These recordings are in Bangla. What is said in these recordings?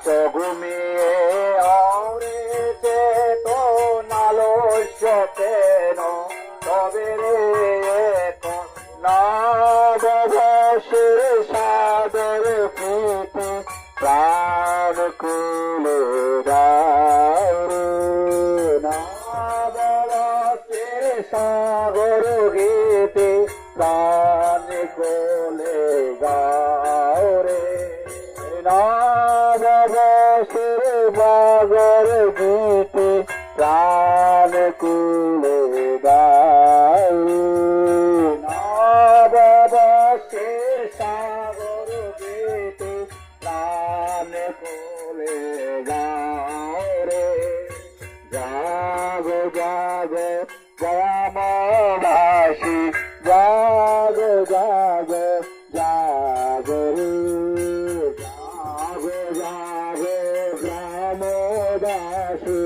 আছো ঘুমিয়ে ওরে চেতনালস্য কেন তবে রে এখন নববর্ষের সাদর প্রীতি প্রাণ খুলে দাও রে নববর্ষের সাগর গীতে প্রাণ খুলে গাও রে নববর্ষের সাগর গীতে প্রাণ খুলে গাও নববর্ষের সাগর গীতে প্রাণ খুলে গাও রে জাগো জাগো গ্রামবাসী জাগো জাগো জাগো রে জাগো জাগো গ্রামবাসী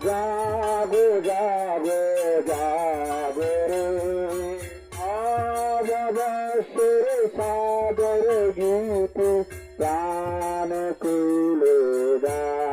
জাগো জাগো জাগো রে নববর্ষের সাগর গীতে প্রাণ খুলে দাও।